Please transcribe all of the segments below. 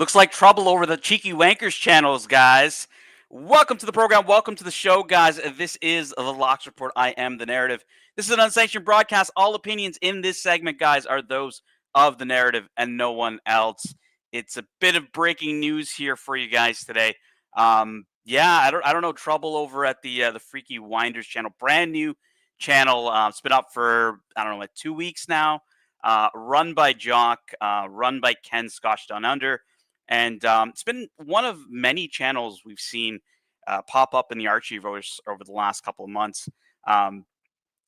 Looks like trouble over the Cheeky Wankers channels, guys. Welcome to the program. Welcome to the show, guys. This is the Locks Report. I am the narrative. This is an unsanctioned broadcast. All opinions in this segment, guys, are those of the narrative and no one else. It's a bit of breaking news here for you guys today. I don't know. Trouble over at the Freaky Winders channel, brand new channel. It's been up for I don't know, like 2 weeks now. Run by Jock, run by Ken Scotch Down Under. And it's been one of many channels we've seen pop up in the Archieverse over the last couple of months. And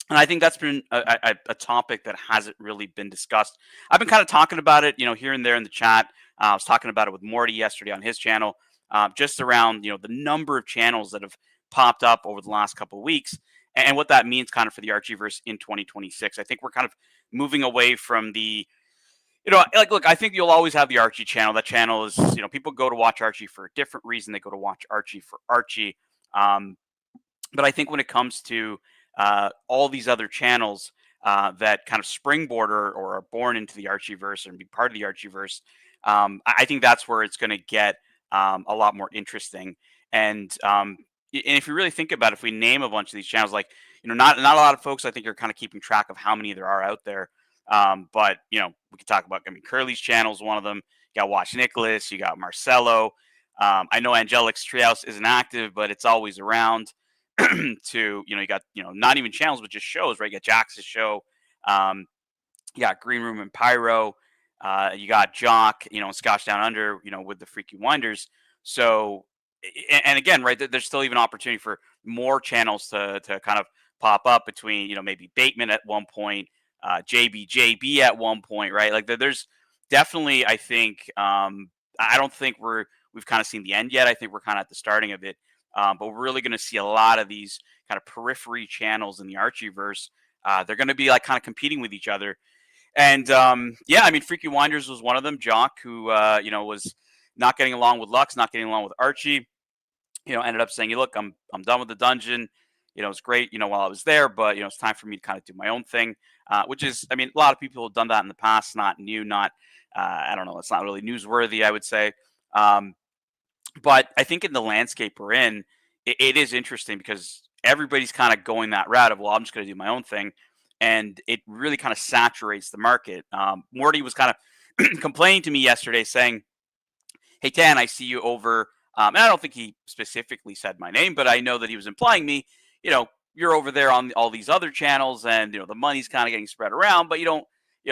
I think that's been a topic that hasn't really been discussed. I've been kind of talking about it, here and there in the chat. I was talking about it with Morty yesterday on his channel, just around, the number of channels that have popped up over the last couple of weeks and what that means kind of for the Archieverse in 2026. I think we're kind of moving away from the look, I think you'll always have the Archie channel. That channel is, people go to watch Archie for a different reason. They go to watch Archie for Archie. But I think when it comes to all these other channels that kind of springboard or are born into the Archieverse and be part of the Archieverse, I think that's where it's going to get a lot more interesting. And if you really think about it, if we name a bunch of these channels, like, not a lot of folks, I think, are kind of keeping track of how many there are out there. But we could talk about, Curly's channel is one of them. You got Watch Nicholas, you got Marcelo. I know Angelic's Treehouse isn't active, but it's always around. You got, not even channels, but just shows, right? You got Jax's show. You got Green Room and Pyro. You got Jock, Scotch Down Under, with the Freaky Winders. So, and again, right, there's still even opportunity for more channels to kind of pop up between, maybe Bateman at one point, JB at one point, right? Like there's definitely, I think, I don't think we've kind of seen the end yet. I think we're kind of at the starting of it. But we're really going to see a lot of these kind of periphery channels in the Archieverse. They're going to be like kind of competing with each other. And Freaky Winders was one of them. Jock, who was not getting along with Lux, not getting along with Archie, ended up saying, "Hey, look, I'm done with the dungeon. It's great, while I was there, but it's time for me to kind of do my own thing." Which is, a lot of people have done that in the past. Not new, not I don't know. It's not really newsworthy, I would say. But I think in the landscape we're in, it is interesting because everybody's kind of going that route of, well, I'm just going to do my own thing. And it really kind of saturates the market. Morty was kind of complaining to me yesterday saying, "Hey, Tan, I see you over," and I don't think he specifically said my name, but I know that he was implying me, you're over there on all these other channels and, the money's kind of getting spread around, but you don't,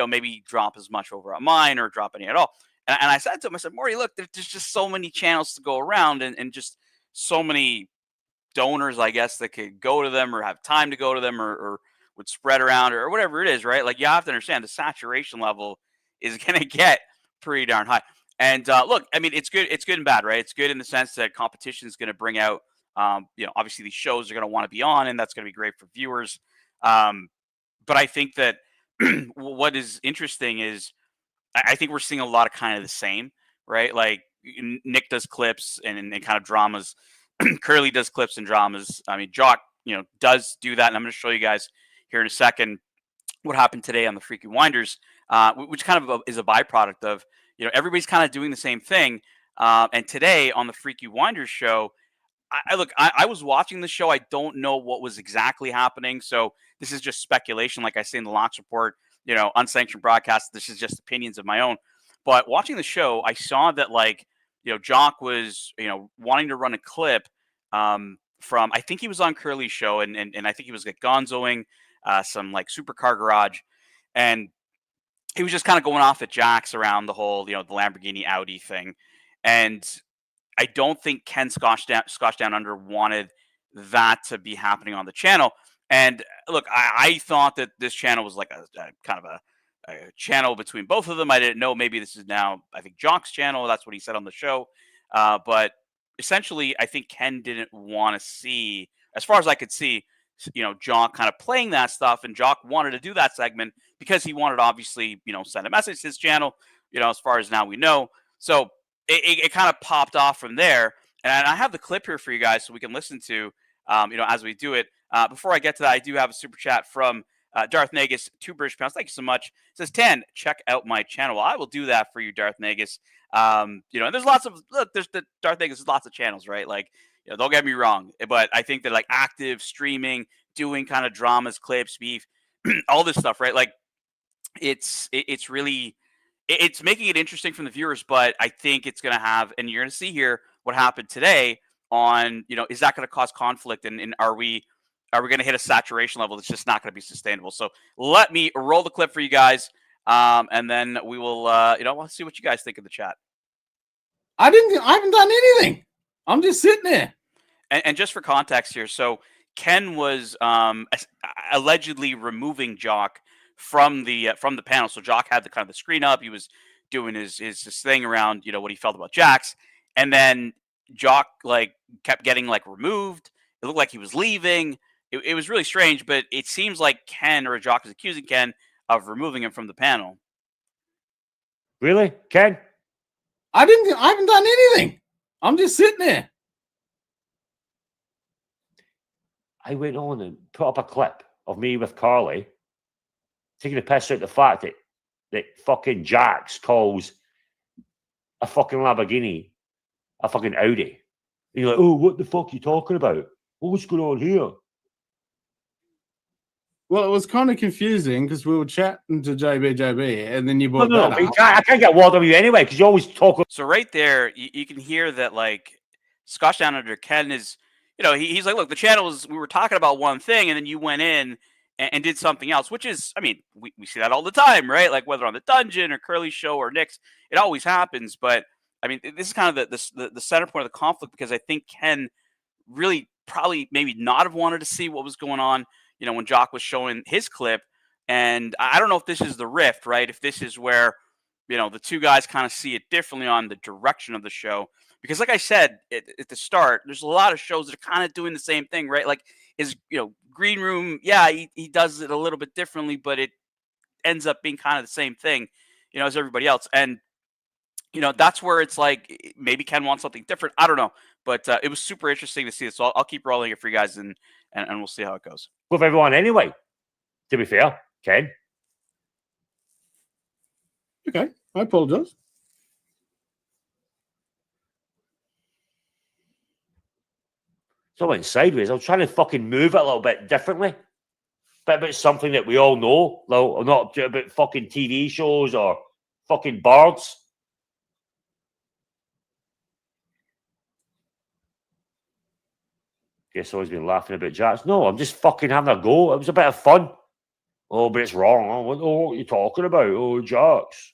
maybe drop as much over on mine or drop any at all. And I said to him, I said, "Morty, look, there's just so many channels to go around and just so many donors, I guess, that could go to them or have time to go to them or would spread around or whatever it is, right? Like, you have to understand the saturation level is going to get pretty darn high." And look, it's good. It's good and bad, right? It's good in the sense that competition is going to bring out, obviously these shows are going to want to be on, and that's going to be great for viewers. But I think that what is interesting is I think we're seeing a lot of kind of the same, right? Like Nick does clips and kind of dramas. Curly does clips and dramas. Jock, does do that. And I'm going to show you guys here in a second what happened today on the Freaky Winders, which kind of is a byproduct of, everybody's kind of doing the same thing. And today on the Freaky Winders show, I was watching the show. I don't know what was exactly happening. So this is just speculation. Like I say in the Locks Report, unsanctioned broadcast. This is just opinions of my own. But watching the show, I saw that Jock was, wanting to run a clip from, I think he was on Curly's show and I think he was gonzoing some like supercar garage. And he was just kind of going off at Jax around the whole, the Lamborghini Audi thing. And I don't think Ken Scotch Down Under wanted that to be happening on the channel. And look, I thought that this channel was like a kind of a channel between both of them. I didn't know maybe this is now, I think, Jock's channel. That's what he said on the show. But essentially, I think Ken didn't want to see, as far as I could see, Jock kind of playing that stuff. And Jock wanted to do that segment because he wanted, obviously, send a message to his channel, as far as now we know. So it kind of popped off from there. And I have the clip here for you guys so we can listen to, as we do it. Before I get to that, I do have a super chat from Darth Nagus, 2 British pounds. Thank you so much. Says 10. Check out my channel. Well, I will do that for you, Darth Nagus. And there's lots of there's the Darth Nagus. There's lots of channels, right? Like, don't get me wrong, but I think that like active streaming, doing kind of dramas, clips, beef, all this stuff, right? Like, it's really it's making it interesting from the viewers, but I think it's going to have, and you're going to see here what happened today on, is that going to cause conflict, and are we going to hit a saturation level that's just not going to be sustainable? So let me roll the clip for you guys, and then we will, let's see what you guys think in the chat. I haven't done anything. I'm just sitting there. And just for context here, so Ken was allegedly removing Jock from the panel. So Jock had the kind of the screen up. He was doing his thing around, what he felt about Jax, and then Jock like kept getting like removed. It looked like he was leaving. It was really strange, but it seems like Ken or Jock is accusing Ken of removing him from the panel. Really, Ken? I haven't done anything. I'm just sitting there. I went on and put up a clip of me with Carly taking the piss out the fact that fucking Jax calls a fucking Lamborghini a fucking Audi. And you're like, oh, what the fuck are you talking about? What's going on here? Well, it was kind of confusing because we were chatting to JB, and then you brought that up. I can't get word of you anyway because you always talk. So right there, you can hear that like Scotch Down Under Ken is, he's like, look, the channels, we were talking about one thing, and then you went in and did something else, which is, I mean, we see that all the time, right? Like whether on the Dungeon or Curly Show or Nick's, it always happens. But I mean, this is kind of the center point of the conflict, because I think Ken really probably maybe not have wanted to see what was going on, when Jock was showing his clip. And I don't know if this is the rift, right? If this is where, the two guys kind of see it differently on the direction of the show. Because like I said at the start, there's a lot of shows that are kind of doing the same thing, right? Like his, Green Room, yeah, he does it a little bit differently, but it ends up being kind of the same thing, as everybody else. And, that's where it's like maybe Ken wants something different. I don't know. But it was super interesting to see this. So I'll keep rolling it for you guys, and we'll see how it goes. With everyone anyway, to be fair, Ken. Okay, I apologize. So I went sideways. I was trying to fucking move it a little bit differently. But about something that we all know. Like, not about fucking TV shows or fucking birds. Guess always been laughing about Jax. No, I'm just fucking having a go. It was a bit of fun. Oh, but it's wrong. Oh, what are you talking about? Oh, Jax.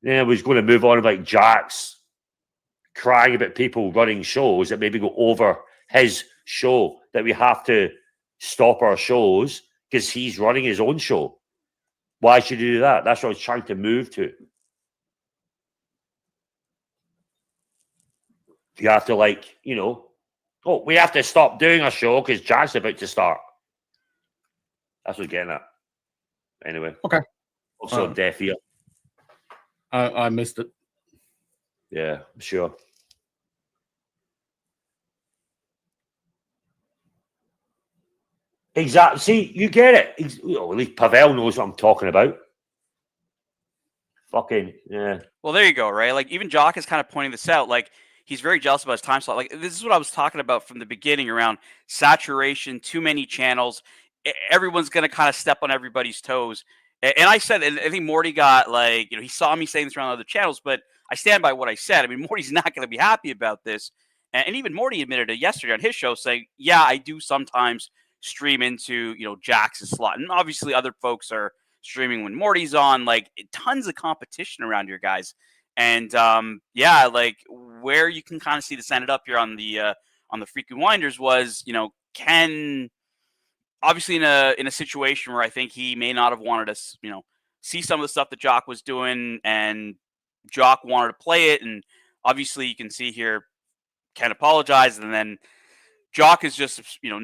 Then I was going to move on about Jax crying about people running shows that maybe go over his show, that we have to stop our shows because he's running his own show. Why should you do that? That's what I was trying to move to. You have to, like, oh, we have to stop doing a show because Jack's is about to start. That's what we're getting at. Anyway. Okay. Also, deaf ear. I missed it. Yeah, I'm sure. Exactly. See, you get it. At least Pavel knows what I'm talking about. Fucking, yeah. Well, there you go, right? Like, even Jock is kind of pointing this out. Like, he's very jealous about his time slot. Like, this is what I was talking about from the beginning around saturation, too many channels. Everyone's going to kind of step on everybody's toes. And I said, and I think Morty got like, he saw me saying this around other channels, but I stand by what I said. I mean, Morty's not going to be happy about this. And even Morty admitted it yesterday on his show, saying, yeah, I do sometimes stream into, Jax's slot. And obviously other folks are streaming when Morty's on, like tons of competition around here, guys. And yeah, like where you can kind of see this ended up here on the Freaky Winders was, Ken obviously in a situation where I think he may not have wanted to, see some of the stuff that Jock was doing, and Jock wanted to play it. And obviously you can see here Ken apologized, and then Jock is just,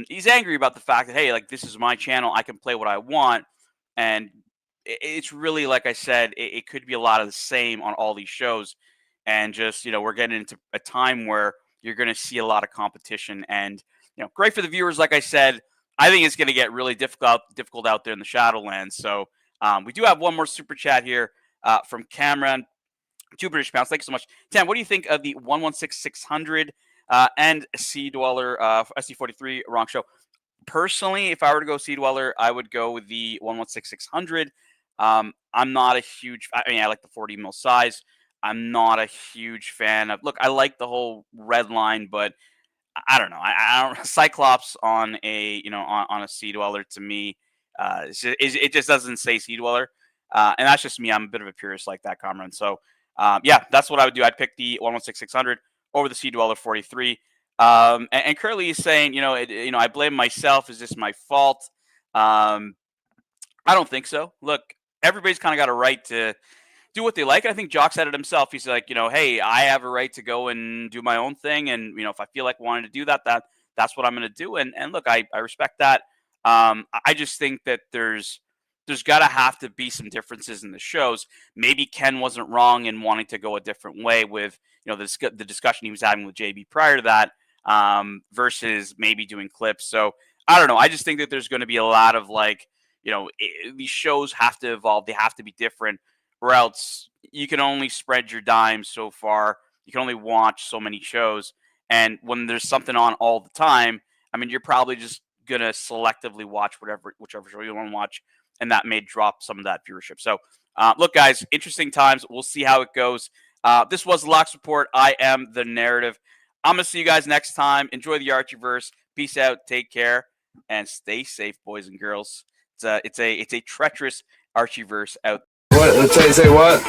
he's angry about the fact that, hey, like this is my channel, I can play what I want. And it's really, like I said, it could be a lot of the same on all these shows. And just, we're getting into a time where you're going to see a lot of competition. And, great for the viewers, like I said. I think it's going to get really difficult out there in the Shadowlands. So we do have one more super chat here from Cameron. 2 British pounds. Thank you so much. Tam, what do you think of the 116-600 and Sea Dweller SC43? Wrong show. Personally, if I were to go Sea Dweller, I would go with the 116-600. I'm not a huge. I mean, I like the 40 mil size. I'm not a huge fan of. Look, I like the whole red line, but I don't know. I don't. Cyclops on a on a Sea Dweller to me, it just doesn't say Sea Dweller, and that's just me. I'm a bit of a purist like that, Cameron. So yeah, that's what I would do. I'd pick the 116-600 over the Sea Dweller 43. And Curly is saying, I blame myself. Is this my fault? I don't think so. Look, everybody's kind of got a right to do what they like. And I think Jock said it himself. He's like, hey, I have a right to go and do my own thing. And, if I feel like wanting to do that, that's what I'm going to do. And look, I respect that. I just think that there's got to have to be some differences in the shows. Maybe Ken wasn't wrong in wanting to go a different way with, the discussion he was having with JB prior to that, versus maybe doing clips. So I don't know. I just think that there's going to be a lot of these shows have to evolve. They have to be different, or else you can only spread your dime so far. You can only watch so many shows. And when there's something on all the time, I mean, you're probably just going to selectively watch whichever show you want to watch. And that may drop some of that viewership. So look, guys, interesting times. We'll see how it goes. This was the Lox Report. I am the Narrative. I'm going to see you guys next time. Enjoy the Archieverse. Peace out. Take care. And stay safe, boys and girls. It's a treacherous Archieverse out. What? Let's say what?